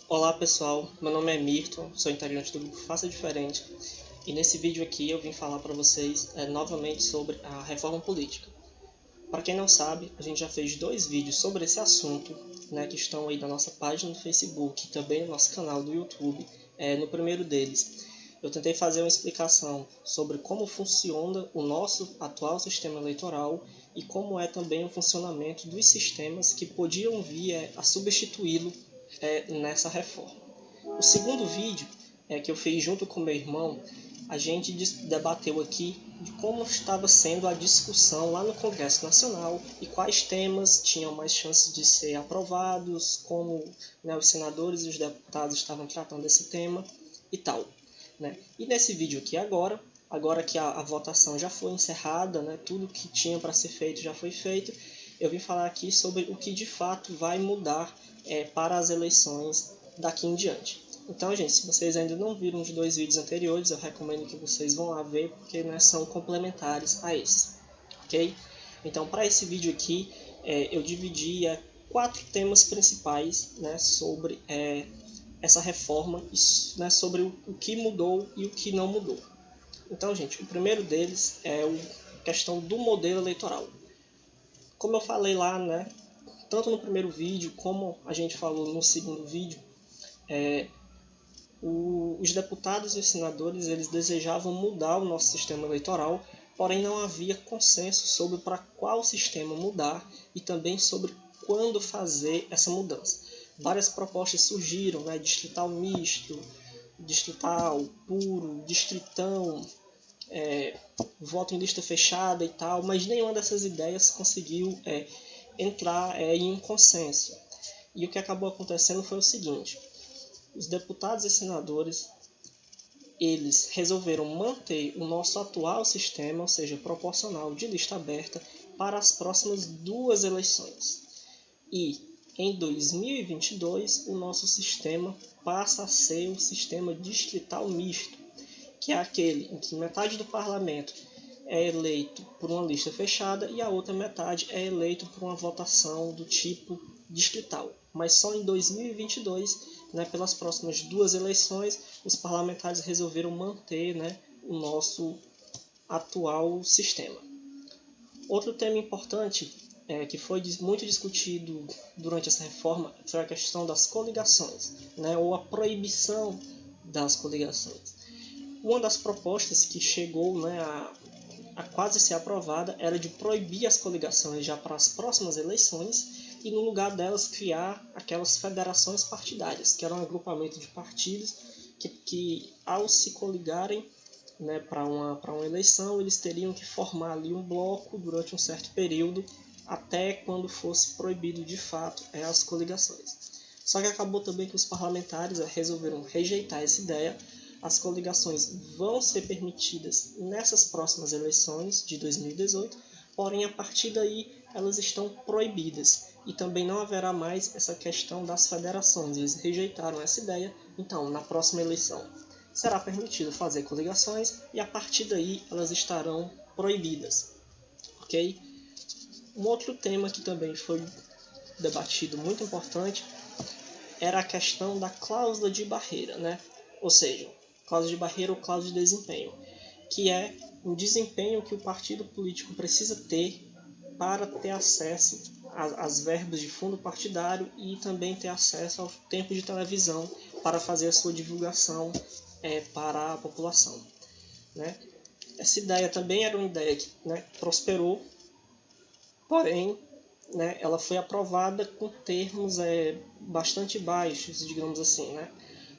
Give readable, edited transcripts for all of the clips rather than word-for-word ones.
Olá pessoal, meu nome é Mirton, sou integrante do grupo Faça Diferente e nesse vídeo aqui eu vim falar para vocês novamente sobre a reforma política. Para quem não sabe, a gente já fez 2 vídeos sobre esse assunto, que estão aí na nossa página no Facebook e também no nosso canal do YouTube. No primeiro deles, eu tentei fazer uma explicação sobre como funciona o nosso atual sistema eleitoral e como é também o funcionamento dos sistemas que podiam vir a substituí-lo nessa reforma. O segundo vídeo que eu fiz junto com meu irmão, a gente debateu aqui de como estava sendo a discussão lá no Congresso Nacional e quais temas tinham mais chances de ser aprovados, como os senadores e os deputados estavam tratando desse tema e tal. E nesse vídeo aqui agora que a votação já foi encerrada, tudo que tinha para ser feito já foi feito, eu vim falar aqui sobre o que de fato vai mudar para as eleições daqui em diante. Então, gente, se vocês ainda não viram os 2 vídeos anteriores, eu recomendo que vocês vão lá ver, porque são complementares a esse, ok? Então, para esse vídeo aqui, eu dividi 4 temas principais sobre essa reforma, sobre o que mudou e o que não mudou. Então, gente, o primeiro deles é a questão do modelo eleitoral. Como eu falei lá, tanto no primeiro vídeo como a gente falou no segundo vídeo, os deputados e os senadores eles desejavam mudar o nosso sistema eleitoral, porém não havia consenso sobre para qual sistema mudar e também sobre quando fazer essa mudança. Várias propostas surgiram, distrital misto, distrital puro, distritão, voto em lista fechada e tal, mas nenhuma dessas ideias conseguiu entrar em um consenso. E o que acabou acontecendo foi o seguinte: os deputados e senadores eles resolveram manter o nosso atual sistema, ou seja, proporcional de lista aberta, para as próximas 2 eleições. E em 2022 o nosso sistema passa a ser o sistema distrital misto, que é aquele em que metade do parlamento é eleito por uma lista fechada e a outra metade é eleito por uma votação do tipo distrital. Mas só em 2022, pelas próximas 2 eleições, os parlamentares resolveram manter o nosso atual sistema. Outro tema importante que foi muito discutido durante essa reforma foi a questão das coligações, ou a proibição das coligações. Uma das propostas que chegou a quase ser aprovada era de proibir as coligações já para as próximas eleições e, no lugar delas, criar aquelas federações partidárias, que eram um agrupamento de partidos que ao se coligarem para uma eleição, eles teriam que formar ali um bloco durante um certo período, até quando fosse proibido de fato as coligações. Só que acabou também que os parlamentares resolveram rejeitar essa ideia. As coligações vão ser permitidas nessas próximas eleições de 2018, porém a partir daí elas estão proibidas e também não haverá mais essa questão das federações. Eles rejeitaram essa ideia, então na próxima eleição será permitido fazer coligações e a partir daí elas estarão proibidas, ok? Um outro tema que também foi debatido muito importante era a questão da cláusula de barreira, ou seja, cláusula de barreira ou cláusula de desempenho, que é um desempenho que o partido político precisa ter para ter acesso às verbas de fundo partidário e também ter acesso ao tempo de televisão para fazer a sua divulgação para a população. Essa ideia também era uma ideia que prosperou, porém ela foi aprovada com termos bastante baixos, digamos assim.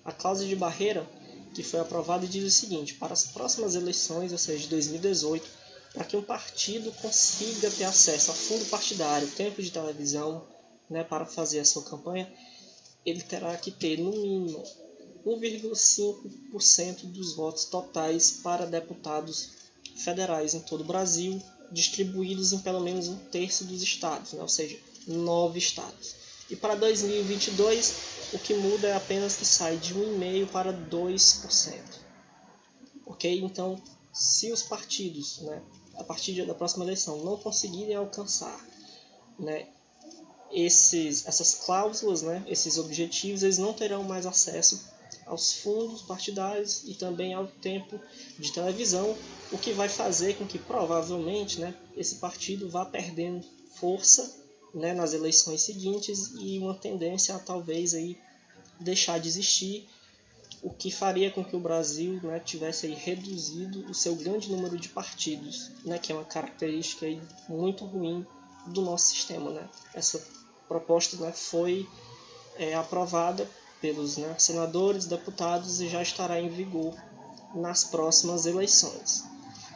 A cláusula de barreira que foi aprovada diz o seguinte: para as próximas eleições, ou seja, de 2018, para que um partido consiga ter acesso a fundo partidário, tempo de televisão, para fazer a sua campanha, ele terá que ter, no mínimo, 1,5% dos votos totais para deputados federais em todo o Brasil, distribuídos em pelo menos 1/3 dos estados, ou seja, 9 estados. E para 2022, o que muda é apenas que sai de 1,5% para 2%. Ok? Então, se os partidos, a partir da próxima eleição, não conseguirem alcançar essas cláusulas, né, esses objetivos, eles não terão mais acesso aos fundos partidários e também ao tempo de televisão, o que vai fazer com que provavelmente, né, esse partido vá perdendo força, né, nas eleições seguintes e uma tendência a talvez aí deixar de existir, o que faria com que o Brasil, né, tivesse aí reduzido o seu grande número de partidos, né, que é uma característica aí muito ruim do nosso sistema. Né? Essa proposta, né, foi aprovada pelos, né, senadores, deputados e já estará em vigor nas próximas eleições.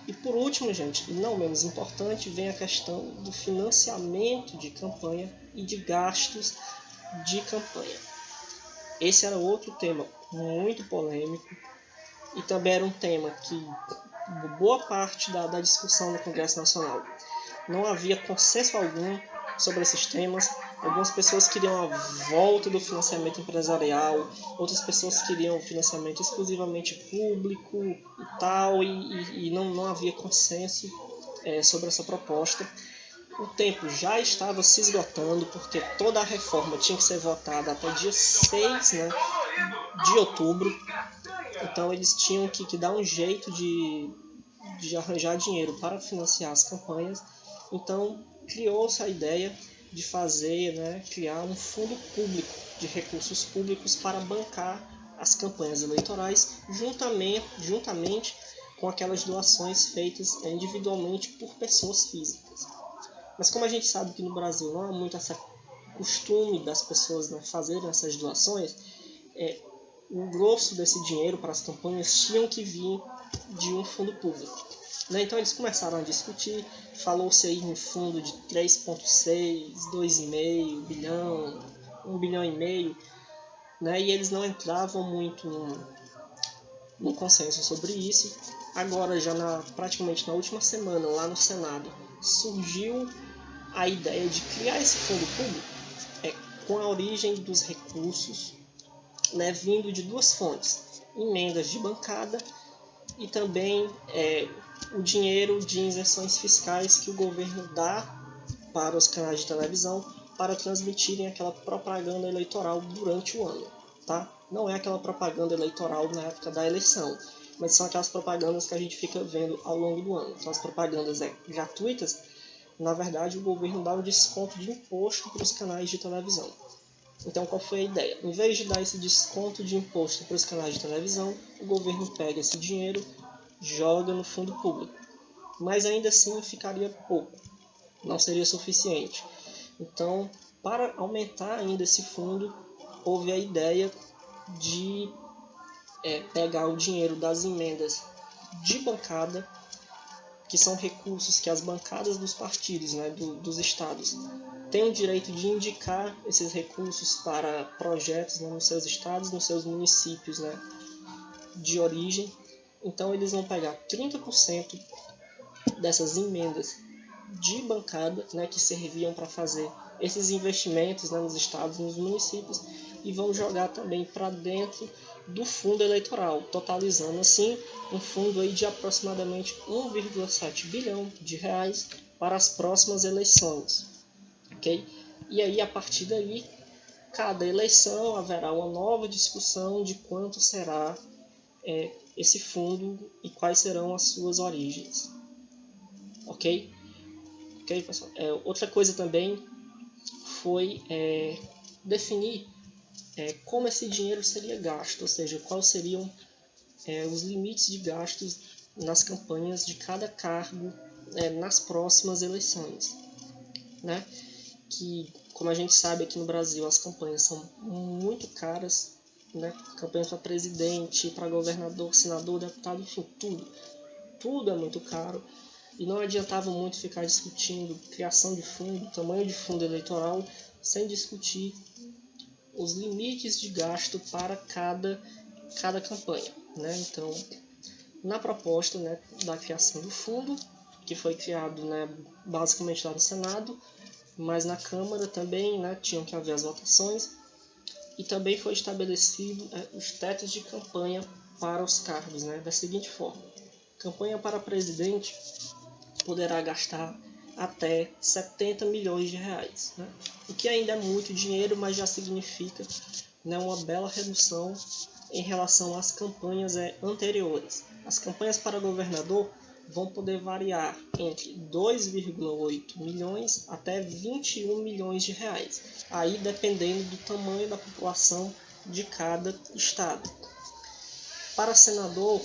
E por último, gente, e não menos importante, vem a questão do financiamento de campanha e de gastos de campanha. Esse era outro tema muito polêmico e também era um tema que boa parte da discussão no Congresso Nacional não havia consenso algum sobre esses temas. Algumas pessoas queriam a volta do financiamento empresarial, outras pessoas queriam financiamento exclusivamente público e tal, e não havia consenso sobre essa proposta. O tempo já estava se esgotando, porque toda a reforma tinha que ser votada até dia 6, né, de outubro. Então eles tinham que dar um jeito de arranjar dinheiro para financiar as campanhas. Então criou-se a ideia de fazer, né, criar um fundo público de recursos públicos para bancar as campanhas eleitorais, juntamente com aquelas doações feitas individualmente por pessoas físicas. Mas como a gente sabe que no Brasil não há muito esse costume das pessoas, né, fazerem essas doações, o grosso desse dinheiro para as campanhas tinham que vir de um fundo público. Né? Então eles começaram a discutir, falou-se aí em fundo de 3,6, 2,5 bilhão, 1,5 bilhão, né? E eles não entravam muito num consenso sobre isso. Agora, já praticamente na última semana, lá no Senado, surgiu a ideia de criar esse fundo público com a origem dos recursos, né, vindo de duas fontes: emendas de bancada e também o dinheiro de isenções fiscais que o governo dá para os canais de televisão para transmitirem aquela propaganda eleitoral durante o ano. Tá? Não é aquela propaganda eleitoral na época da eleição, mas são aquelas propagandas que a gente fica vendo ao longo do ano. São as propagandas gratuitas. Na verdade, o governo dá um desconto de imposto para os canais de televisão. Então, qual foi a ideia? Em vez de dar esse desconto de imposto para os canais de televisão, o governo pega esse dinheiro, joga no fundo público. Mas ainda assim ficaria pouco, não seria suficiente. Então, para aumentar ainda esse fundo, houve a ideia de pegar o dinheiro das emendas de bancada, que são recursos que as bancadas dos partidos, né, dos estados, têm o direito de indicar esses recursos para projetos, né, nos seus estados, nos seus municípios, né, de origem. Então eles vão pegar 30% dessas emendas de bancada, né, que serviam para fazer esses investimentos, né, nos estados e nos municípios, e vão jogar também para dentro do fundo eleitoral, totalizando assim um fundo aí de aproximadamente 1,7 bilhão de reais para as próximas eleições. Okay? E aí, a partir daí, cada eleição haverá uma nova discussão de quanto será esse fundo e quais serão as suas origens. Ok, pessoal? Outra coisa também foi definir como esse dinheiro seria gasto, ou seja, quais seriam os limites de gastos nas campanhas de cada cargo nas próximas eleições. Né? Que, como a gente sabe, aqui no Brasil as campanhas são muito caras, né? Campanhas para presidente, para governador, senador, deputado, enfim, tudo é muito caro. E não adiantava muito ficar discutindo criação de fundo, tamanho de fundo eleitoral, sem discutir os limites de gasto para cada campanha. Né? Então, na proposta, né, da criação do fundo, que foi criado, né, basicamente lá no Senado, mas na Câmara também, né, tinham que haver as votações, e também foi estabelecido os tetos de campanha para os cargos, né, da seguinte forma: campanha para presidente poderá gastar até 70 milhões de reais, né? O que ainda é muito dinheiro, mas já significa, né, uma bela redução em relação às campanhas anteriores. As campanhas para governador vão poder variar entre 2,8 milhões até 21 milhões de reais, aí dependendo do tamanho da população de cada estado. Para senador,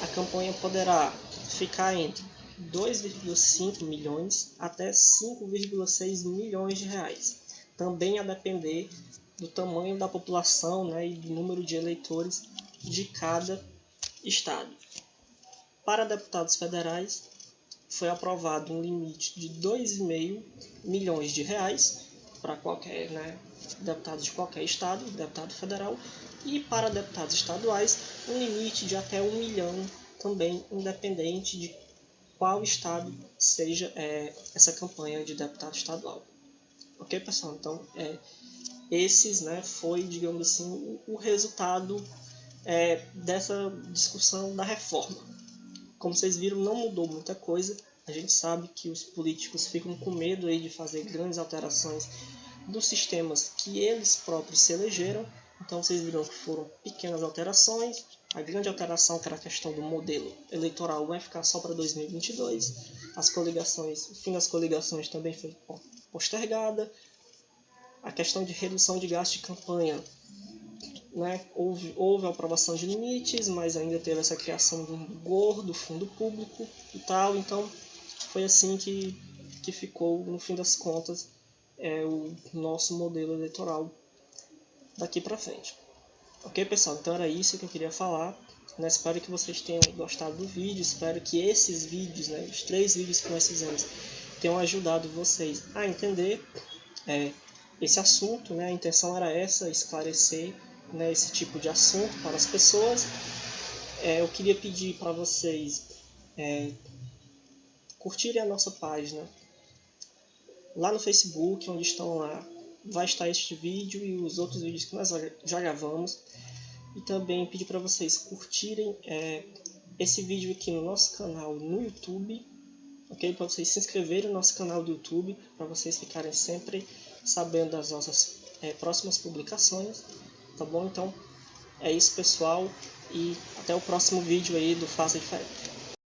a campanha poderá ficar entre 2,5 milhões até 5,6 milhões de reais, também a depender do tamanho da população, né, e do número de eleitores de cada estado. Para deputados federais, foi aprovado um limite de 2,5 milhões de reais para qualquer, né, deputado de qualquer estado, deputado federal, e para deputados estaduais, um limite de até 1 milhão, também independente de qual estado seja essa campanha de deputado estadual. Ok, pessoal? Então, esses, né, foi, digamos assim, o resultado dessa discussão da reforma. Como vocês viram, não mudou muita coisa. A gente sabe que os políticos ficam com medo aí de fazer grandes alterações dos sistemas que eles próprios se elegeram. Então vocês viram que foram pequenas alterações. A grande alteração, que era a questão do modelo eleitoral, vai ficar só para 2022. As coligações, o fim das coligações também foi postergada. A questão de redução de gasto de campanha, né, houve a aprovação de limites, mas ainda teve essa criação do fundo público e tal. Então foi assim que ficou, no fim das contas, o nosso modelo eleitoral daqui para frente. Ok, pessoal? Então era isso que eu queria falar. Né? Espero que vocês tenham gostado do vídeo. Espero que esses vídeos, né, os 3 vídeos que nós fizemos, tenham ajudado vocês a entender esse assunto. Né? A intenção era essa, esclarecer, né, esse tipo de assunto para as pessoas. Eu queria pedir para vocês curtirem a nossa página lá no Facebook, onde estão lá, vai estar este vídeo e os outros vídeos que nós já gravamos. E também pedir para vocês curtirem esse vídeo aqui no nosso canal no YouTube, ok? Para vocês se inscreverem no nosso canal do YouTube, para vocês ficarem sempre sabendo das nossas próximas publicações, tá bom? Então é isso, pessoal, e até o próximo vídeo aí do Faça Diferente.